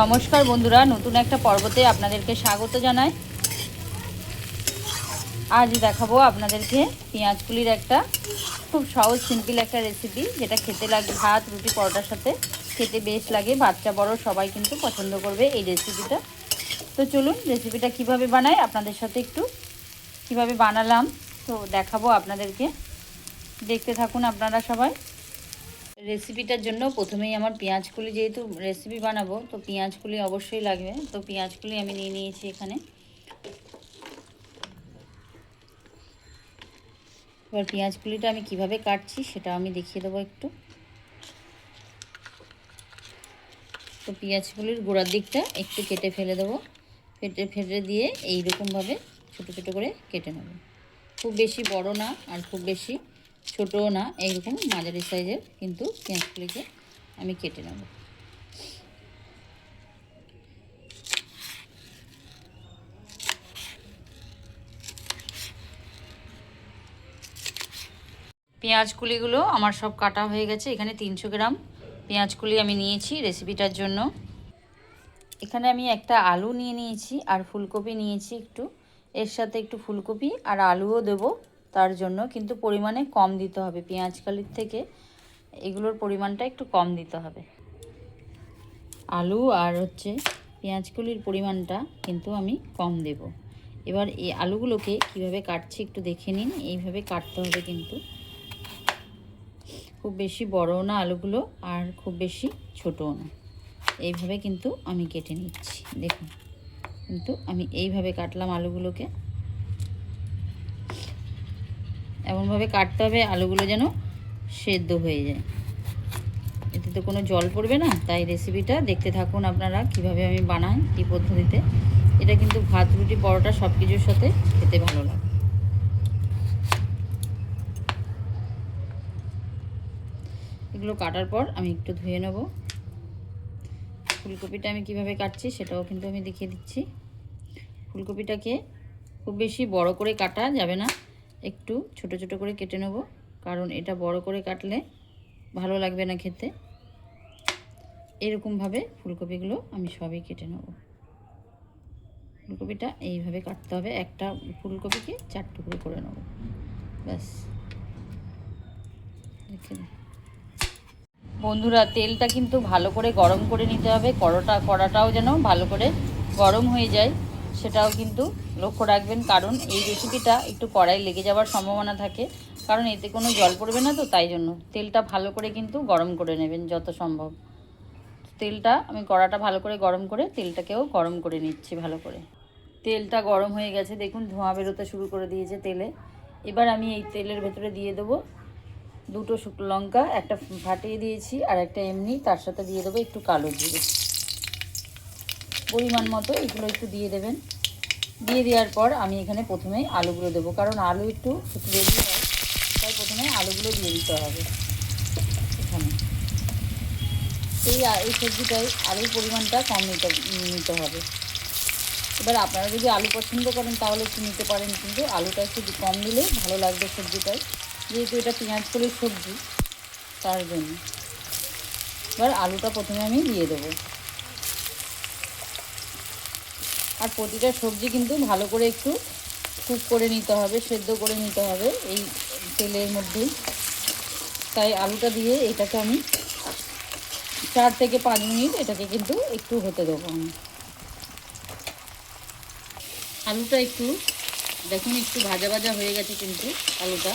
নমস্কার বন্ধুরা, নতুন একটা পর্বতে আপনাদেরকে স্বাগত জানাই। আজ দেখাবো আপনাদেরকে পেঁয়াজকুলির একটা খুব সহজ সিম্পল একটা রেসিপি, যেটা খেতে লাগে ভাত, রুটি, পরোটার সাথে খেতে বেশ লাগে। বাচ্চা বড় সবাই কিন্তু পছন্দ করবে এই রেসিপিটা। তো চলুন রেসিপিটা কিভাবে বানাই আপনাদের সাথে একটু কিভাবে বানালাম তো দেখাবো আপনাদেরকে। দেখতে থাকুন আপনারা সবাই। রেসিপিটার জন্য প্রথমেই আমার পেঁয়াজকুলি, যেহেতু রেসিপি বানাবো তো পেঁয়াজকুলি অবশ্যই লাগবে। তো পেঁয়াজকুলি আমি নিয়ে নিয়েছি এখানে। এবার পেঁয়াজকুলিটা আমি কিভাবে কাটছি সেটা আমি দেখিয়ে দেবো একটু। তো পেঁয়াজকুলির গোড়ার দিকটা একটু কেটে ফেলে দেবো, ফেটে দিয়ে এইরকমভাবে ছোটো ছোটো করে কেটে নেব। খুব বেশি বড় না আর খুব বেশি ছোটও না, এইরকম মাঝারি সাইজের কিন্তু পেঁয়াজকুলিকে আমি কেটে নেব। পেঁয়াজকুলিগুলো আমার সব কাটা হয়ে গেছে। এখানে 300 গ্রাম পেঁয়াজকুলি আমি নিয়েছি রেসিপিটার জন্য। এখানে আমি একটা আলু নিয়ে নিয়েছি আর ফুলকপি নিয়েছি একটু। এর সাথে একটু ফুলকপি আর আলুও দেব, তার জন্য কিন্তু পরিমাণে কম দিতে হবে। পেঁয়াজকুলির থেকে এগুলোর পরিমাণটা একটু কম দিতে হবে। আলু আর পেঁয়াজকুলির পরিমাণটা কিন্তু আমি কম দেব। এবার এই আলুগুলোকে কিভাবে কাটছি একটু দেখে নিন। এইভাবে কাটতে হবে, কিন্তু খুব বেশি বড়ও না আলুগুলো আর খুব বেশি ছোটও না। এইভাবে কিন্তু আমি কেটে নিচ্ছি। দেখুন, কিন্তু আমি এইভাবে কাটলাম আলুগুলোকে। এমনভাবে কাটতে হবে আলুগুলো যেন সেদ্ধ হয়ে যায়, এতে তো কোনো জল পড়বে না। তাই রেসিপিটা দেখতে থাকুন আপনারা কিভাবে আমি বানাই, কী পদ্ধতিতে। এটা কিন্তু ভাত, রুটি, পরোটা সব কিছুর সাথে খেতে ভালো লাগে। এগুলো কাটার পর আমি একটু ধুয়ে নেব। ফুলকপিটা আমি কিভাবে কাটছি সেটাও কিন্তু আমি দেখিয়ে দিচ্ছি। ফুলকপিটাকে খুব বেশি বড় করে কাটা যাবে না, একটু ছোট ছোট করে কেটে নেব, কারণ এটা বড় করে কাটলে ভালো লাগবে না খেতে। এরকমভাবে ফুলকপিগুলো আমি সবই কেটে নেব। ফুলকপিটা এইভাবে কাটতে হবে, একটা ফুলকপিকে 4 টুকরো করে নেব, ব্যাস। বন্ধুরা, তেলটা কিন্তু ভালো করে গরম করে নিতে হবে। কড়াটাও যেন ভালো করে গরম হয়ে যায় সেটাও কিন্তু লক্ষ্য রাখবেন, কারণ এই রেসিপিটা একটু কড়াই লেগে যাওয়ার সম্ভাবনা থাকে, কারণ এতে কোনো জল পড়বে না। তো তাই জন্য তেলটা ভালো করে কিন্তু গরম করে নেবেন যত সম্ভব। তেলটা আমি কড়াটা ভালো করে গরম করে তেলটাকেও গরম করে নিচ্ছি ভালো করে। তেলটা গরম হয়ে গেছে, দেখুন ধোঁয়া বেরোতে শুরু করে দিয়েছে তেলে। এবার আমি এই তেলের ভেতরে দিয়ে দেবো 2টো শুকনো লঙ্কা, একটা ফাটিয়ে দিয়েছি আর একটা এমনি। তার সাথে দিয়ে দেবো একটু কালো জিরে, পরিমাণ মতো এগুলো একটু দিয়ে দেবেন। দিয়ে দেওয়ার পর আমি এখানে প্রথমেই আলুগুলো দেবো, কারণ আলু একটু রেডি হয়, তাই প্রথমে আলুগুলো দিয়ে দিতে হবে এখানে। এই সবজিটাই আলুর পরিমাণটা কম নিতে হবে। এবার আপনারা যদি আলু পছন্দ করেন তাহলে একটু নিতে পারেন, কিন্তু আলুটা একটু কম দিলে ভালো লাগবে সবজিটায়, যেহেতু এটা পেঁয়াজকলির সবজি, তার জন্য। এবার আলুটা প্রথমে আমি দিয়ে দেবো। আর প্রতিটা সবজি কিন্তু ভালো করে একটু কুক করে নিতে হবে, সেদ্ধ করে নিতে হবে এই তেলের মধ্যেই। তাই আলুটা দিয়ে এটাকে আমি 4 থেকে 5 মিনিট এটাকে কিন্তু একটু হতে দেবো আমি। আলুটা একটু দেখুন একটু ভাজা ভাজা হয়ে গেছে কিন্তু আলুটা।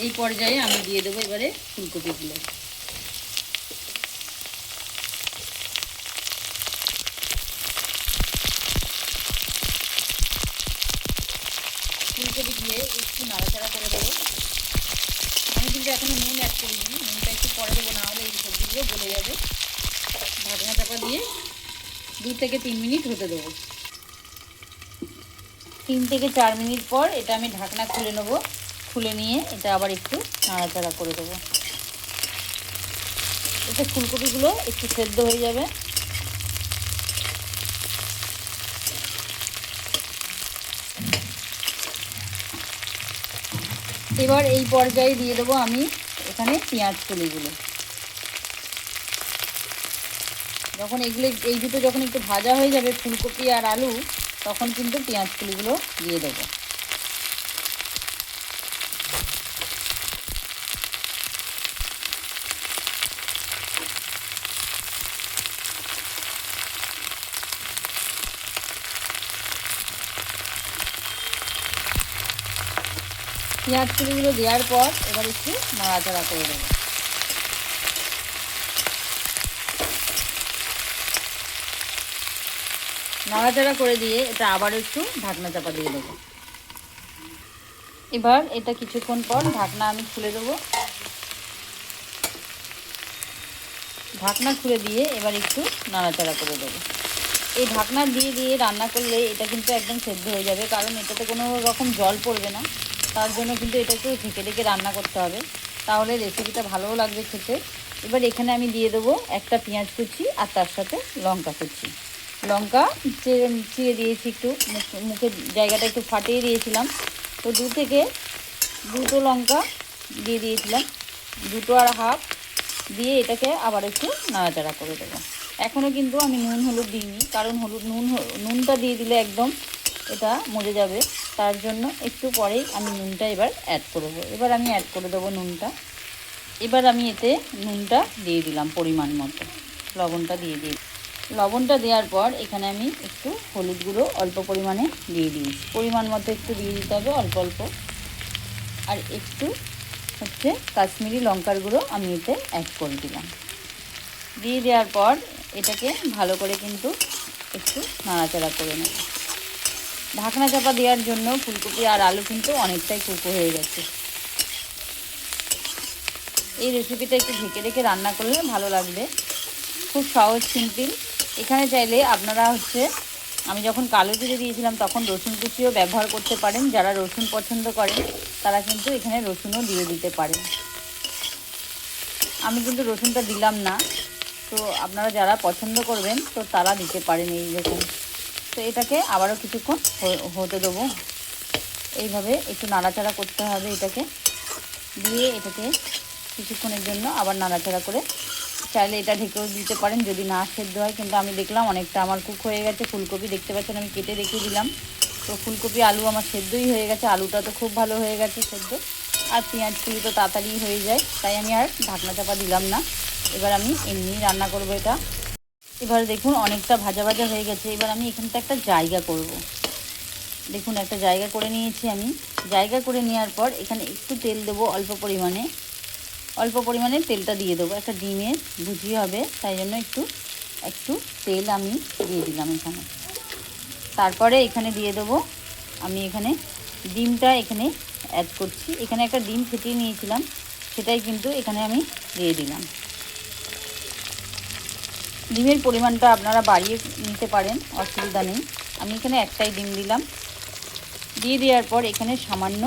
এই পর্যায়ে আমি দিয়ে দেবো এবারে ফুলকপিগুলো। ফুলকপি দিয়ে একটু নাড়াচাড়া করে দেবো। আমি কিন্তু এখনো নুন অ্যাড করিনি, নুনটা একটু পরে দেবো, না হলে এই সবজিগুলো গলে যাবে। ঢাকনা চাপা দিয়ে 2 থেকে 3 মিনিট হতে দেবো। 3 থেকে 4 মিনিট পর এটা আমি ঢাকনা খুলে নেব। খুলে নিয়ে এটা আবার একটু নাড়াচাড়া করে দেবো। এতে ফুলকপিগুলো একটু সেদ্ধ হয়ে যাবে। এবার এই পর্যায়ে দিয়ে দেবো আমি এখানে পেঁয়াজকলিগুলো। যখন এই দুটো যখন একটু ভাজা হয়ে যাবে ফুলকপি আর আলু, তখন কিন্তু পেঁয়াজ কুলিগুলো দিয়ে দেবো। পেঁয়াজ কুলিগুলো দেওয়ার পর এবার একটু নাড়াচাড়া করে দেবো। নাড়াচাড়া করে দিয়ে এটা আবার একটু ঢাকনা চাপা দিয়ে দেবো। এবার এটা কিছুক্ষণ পর ঢাকনা আমি খুলে দেবো। ঢাকনা খুলে দিয়ে এবার একটু নাড়াচাড়া করে দেবো। এই ঢাকনা দিয়ে দিয়ে রান্না করলে এটা কিন্তু একদম সেদ্ধ হয়ে যাবে, কারণ এটাতে কোনো রকম জল পড়বে না। তার জন্য কিন্তু এটা একটু ঢেকে ঢেকে রান্না করতে হবে, তাহলে রেসিপিটা ভালোও লাগবে খেতে। এবার এখানে আমি দিয়ে দেবো একটা পেঁয়াজ কুচি আর তার সাথে লঙ্কা কুচি। লঙ্কা চিড়ে দিয়েছি, একটু মুখের জায়গাটা একটু ফাটিয়ে দিয়েছিলাম। তো দুটো লঙ্কা দিয়ে দিয়েছিলাম, 2.5 দিয়ে এটাকে আবার একটু নাড়াচাড়া করে দেবো। এখনও কিন্তু আমি নুন হলুদ দিইনি, কারণ নুনটা দিয়ে দিলে একদম এটা মরে যাবে। তার জন্য একটু পরেই আমি নুনটা এবার অ্যাড করব। এবার আমি অ্যাড করে দেবো নুনটা। এবার আমি এতে নুনটা দিয়ে দিলাম পরিমাণ মতো, লবণটা দিয়ে দিই। লবণটা দেওয়ার পর এখানে আমি একটু হলুদ গুঁড়ো অল্প পরিমাণে দিয়ে দিয়েছি, পরিমাণ মতো একটু দিয়ে দিতে হবে, অল্প অল্প। আর একটু কাশ্মীরি লঙ্কার গুঁড়ো আমি এতে অ্যাড করে দিলাম। দিয়ে দেওয়ার পর এটাকে ভালো করে কিন্তু একটু নাড়াচাড়া করে নেব। ঢাকনা চাপা দেওয়ার জন্য ফুলকপি আর আলু কিন্তু অনেকটাই কুকো হয়ে গেছে। এই রেসিপিটা একটু ঢেকে ঢেকে রান্না করলে ভালো লাগবে, খুব সহজ সিম্পল। এখানে চাইলে আপনারা আমি যখন কালো জিরে দিয়েছিলাম তখন রসুন কুচিও ব্যবহার করতে পারেন। যারা রসুন পছন্দ করেন তারা কিন্তু এখানে রসুনও দিয়ে দিতে পারেন। আমি কিন্তু রসুনটা দিলাম না, তো আপনারা যারা পছন্দ করবেন তো তারা দিতে পারেন এই রকম। তো এটাকে আবারও কিছুক্ষণ হতে দেবো। এইভাবে একটু নাড়াচাড়া করতে হবে, এটাকে দিয়ে এটাকে কিছুক্ষণের জন্য আবার নাড়াচাড়া করে, চাইলে এটা ঢেকেও দিতে পারেন যদি না সেদ্ধ হয়। কিন্তু আমি দেখলাম অনেকটা আমার কুক হয়ে গেছে। ফুলকপি দেখতে পাচ্ছেন আমি কেটে রেখে দিলাম, তো ফুলকপি আলু আমার সেদ্ধই হয়ে গেছে। আলুটা তো খুব ভালো হয়ে গেছে সেদ্ধ, আর পেঁয়াজ কুলি তো তাড়াতাড়ি হয়ে যায়, তাই আমি আর ঢাকনা চাপা দিলাম না। এবার আমি এমনি রান্না করব এটা। এবার দেখুন অনেকটা ভাজা ভাজা হয়ে গেছে। এবার আমি এখানটা একটা জায়গা করব। দেখুন একটা জায়গা করে নিয়েছি আমি। জায়গা করে নেওয়ার পর এখানে একটু তেল দেবো, অল্প পরিমাণে তেলটা দিয়ে দেবো। একটা ডিমের ভুজি হবে, তাই জন্য একটু তেল আমি দিয়ে দিলাম এখানে। তারপরে এখানে দিয়ে দেবো আমি এখানে ডিমটা এখানে অ্যাড করছি। এখানে একটা ডিম ফেটিয়ে নিয়েছিলাম, সেটাই কিন্তু এখানে আমি দিয়ে দিলাম। ডিমের পরিমাণটা আপনারা বাড়িয়ে নিতে পারেন, অসুবিধা নেই। আমি এখানে একটাই ডিম দিলাম। দিয়ে দেওয়ার পর এখানে সামান্য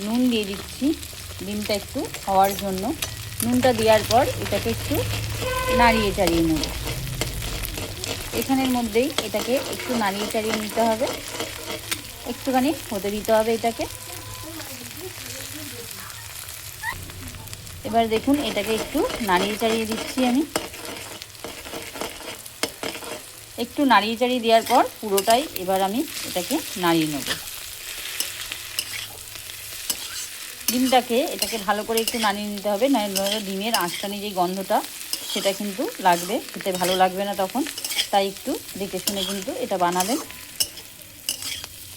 নুন দিয়ে দিচ্ছি, ডিমটা একটু হওয়ার জন্য। নুনটা দেওয়ার পর এটাকে একটু নাড়িয়ে চাড়িয়ে নেব। এখানের মধ্যেই এটাকে একটু নাড়িয়ে চাড়িয়ে নিতে হবে, একটুখানি হতে দিতে হবে এটাকে। এবার দেখুন এটাকে একটু নাড়িয়ে চাড়িয়ে দিচ্ছি আমি। একটু নাড়িয়ে চাড়িয়ে দেওয়ার পর পুরোটাই এবার আমি এটাকে নাড়িয়ে নেব। এটাকে ভালো করে একটু নাড়িয়ে নিতে হবে, নইলে ডিমের আঁশটানি যে গন্ধটা সেটা কিন্তু লাগবে, খেতে ভালো লাগবে না তখন। তাই একটু দেখে শুনে কিন্তু এটা বানাবেন।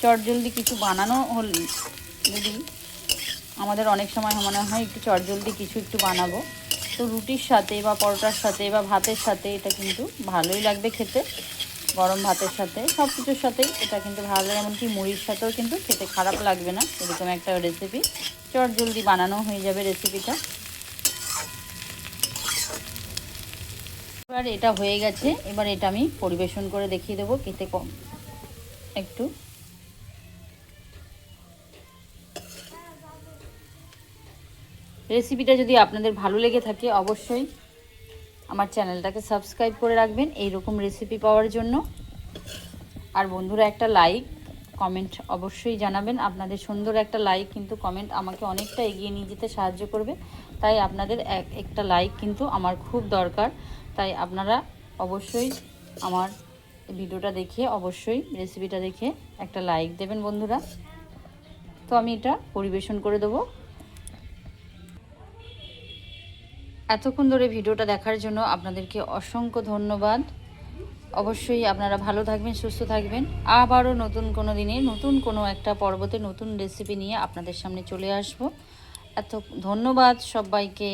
চটজলদি কিছু বানানো হলে যদি আমাদের অনেক সময় মনে হয় একটু চটজলদি কিছু একটু বানাবো, তো রুটির সাথে বা পরোটার সাথে বা ভাতের সাথে এটা কিন্তু ভালোই লাগবে খেতে। গরম ভাতের সাথে সব কিছুর সাথেই এটা কিন্তু ভালো লাগে, এমনকি মুড়ির সাথেও কিন্তু খেতে খারাপ লাগবে না। এরকম একটা রেসিপি চটজলদি বানানো হয়ে যাবে রেসিপিটা। এবার এটা হয়ে গেছে, এবার এটা আমি পরিবেশন করে দেখিয়ে দেবো খেতে একটু। রেসিপিটা যদি আপনাদের ভালো লেগে থাকে অবশ্যই আমার চ্যানেলটাকে সাবস্ক্রাইব করে রাখবেন এই রকম রেসিপি পাওয়ার জন্য। আর বন্ধুরা একটা লাইক কমেন্ট অবশ্যই জানাবেন। আপনাদের সুন্দর একটা লাইক কিন্তু কমেন্ট আমাকে অনেকটা এগিয়ে নিয়ে যেতে সাহায্য করবে, তাই আপনাদের একটা লাইক কিন্তু আমার খুব দরকার। তাই আপনারা অবশ্যই আমার ভিডিওটা দেখে অবশ্যই রেসিপিটা দেখে একটা লাইক দেবেন বন্ধুরা। তো আমি এটা পরিবেশন করে দেবো। এতক্ষণ ধরে ভিডিওটা দেখার জন্য আপনাদেরকে অসংখ্য ধন্যবাদ। অবশ্যই আপনারা ভালো থাকবেন, সুস্থ থাকবেন। আবারও নতুন কোনো দিনে নতুন কোনো একটা পর্বতে নতুন রেসিপি নিয়ে আপনাদের সামনে চলে আসব। এত ধন্যবাদ সবাইকে।